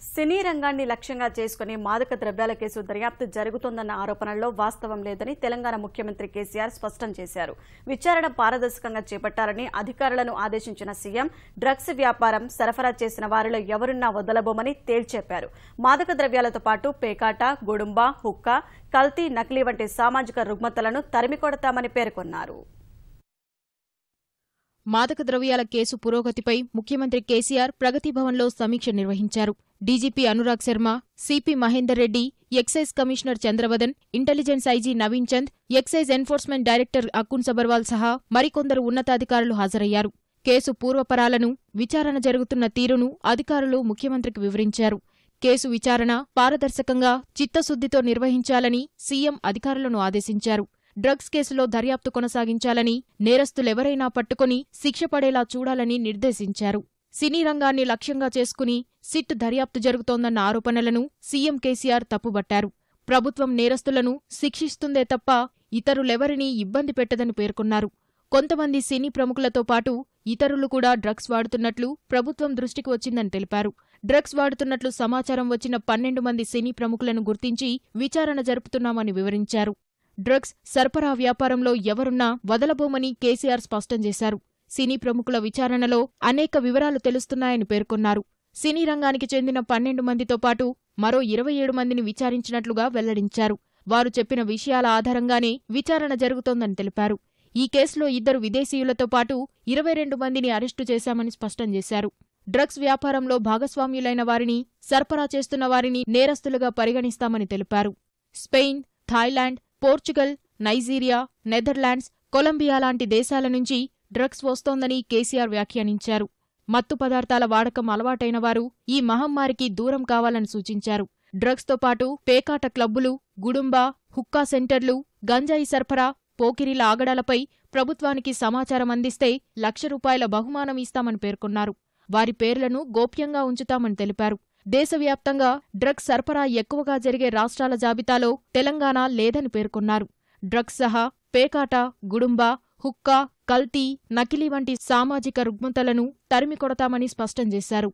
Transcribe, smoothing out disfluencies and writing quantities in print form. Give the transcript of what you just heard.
సినీ రంగాన్ని లక్ష్యంగా చేసుకుని మాదక ద్రవ్యాల కేసు దర్యాప్తు జరుగుతోందన్న ఆరోపణల్లో వాస్తవం లేదని తెలంగాణ ముఖ్యమంత్రి కేసీఆర్ స్పష్టం చేశారు. విచారణ పారదర్శకంగా చేపట్టాలని అధికారులను ఆదేశించిన సీఎం డ్రగ్స్ వ్యాపారం సరఫరా చేసిన వారిలో ఎవరున్నా వదలబోమని తేల్చెప్పారు. మాదక ద్రవ్యాలతో పాటు పేకాట, గుడుంబ, హుక్కా, కల్తీ, నకిలీ వంటి సామాజిక రుగ్మతలను తరిమికొడతామని పేర్కొన్నారు. మాదక ద్రవ్యాల కేసు పురోగతిపై ముఖ్యమంత్రి కేసీఆర్ ప్రగతి భవన్లో సమీక్ష నిర్వహించారు. DGP Anurag Sharma, CP Mahender Reddy, excise commissioner Chandravadan, intelligence IG Naveen Chand, excise enforcement director Akun Sabharwal సహా మరికొందరు ఉన్నతాధికారులు హాజరయ్యారు. కేసు పూర్వపరాలను, విచారణ జరుగుతున్న తీరును అధికారులు ముఖ్యమంత్రికి వివరించారు. కేసు విచారణ పారదర్శకంగా, చిత్తశుద్దితో నిర్వహించాలని సీఎం అధికారులను ఆదేశించారు. డ్రగ్స్ కేసులో దర్యాప్తు కొనసాగించాలని, నేరస్తులెవరైనా పట్టుకుని శిక్ష పడేలా చూడాలని నిర్దేశించారు. సినీ రంగాన్ని లక్ష్యంగా చేసుకుని సిట్ దర్యాప్తు జరుగుతోందన్న ఆరోపణలను సీఎం కేసీఆర్ తప్పుబట్టారు. ప్రభుత్వం నేరస్తులను శిక్షిస్తుందే తప్ప ఇతరులెవరినీ ఇబ్బంది పెట్టదని పేర్కొన్నారు. కొంతమంది సినీ ప్రముఖులతో పాటు ఇతరులు కూడా డ్రగ్స్ వాడుతున్నట్లు ప్రభుత్వం దృష్టికి వచ్చిందని తెలిపారు. డ్రగ్స్ వాడుతున్నట్లు సమాచారం వచ్చిన 12 మంది సినీ ప్రముఖులను గుర్తించి విచారణ జరుపుతున్నామని వివరించారు. డ్రగ్స్ సరఫరా వ్యాపారంలో ఎవరున్నా వదలబోమని కేసీఆర్ స్పష్టం చేశారు. సినీ ప్రముఖుల విచారణలో అనేక వివరాలు తెలుస్తున్నాయని పేర్కొన్నారు. సినీ రంగానికి చెందిన 12 మందితో పాటు మరో 27 మందిని విచారించినట్లుగా వెల్లడించారు. వారు చెప్పిన విషయాల ఆధారంగానే విచారణ జరుగుతోందని తెలిపారు. ఈ కేసులో 2 విదేశీయులతో పాటు 22 మందిని అరెస్టు చేశామని స్పష్టం చేశారు. డ్రగ్స్ వ్యాపారంలో భాగస్వామ్యులైన వారిని, సరఫరా చేస్తున్న వారిని నేరస్తులుగా పరిగణిస్తామని తెలిపారు. Spain, Thailand, Portugal, Nigeria, Netherlands, Colombia లాంటి దేశాల నుంచి డ్రగ్స్ వస్తోందని కేసీఆర్ వ్యాఖ్యానించారు. మత్తు పదార్థాల వాడకం అలవాటైన వారు ఈ మహమ్మారికి దూరం కావాలని సూచించారు. డ్రగ్స్తో పాటు పేకాట క్లబ్బులు, గుడుంబ, హుక్కా సెంటర్లు, గంజాయి సరఫరా, పోకిరీల ఆగడాలపై ప్రభుత్వానికి సమాచారం అందిస్తే ₹1,00,000 బహుమానం ఇస్తామని పేర్కొన్నారు. వారి పేర్లను గోప్యంగా ఉంచుతామని తెలిపారు. దేశవ్యాప్తంగా డ్రగ్స్ సరఫరా ఎక్కువగా జరిగే రాష్ట్రాల జాబితాలో తెలంగాణ లేదని పేర్కొన్నారు. డ్రగ్స్ సహా పేకాట, గుడుంబ, హుక్కా, కల్తీ, నకిలీ వంటి సామాజిక రుగ్మతలను తరిమికొడతామని స్పష్టం చేశారు.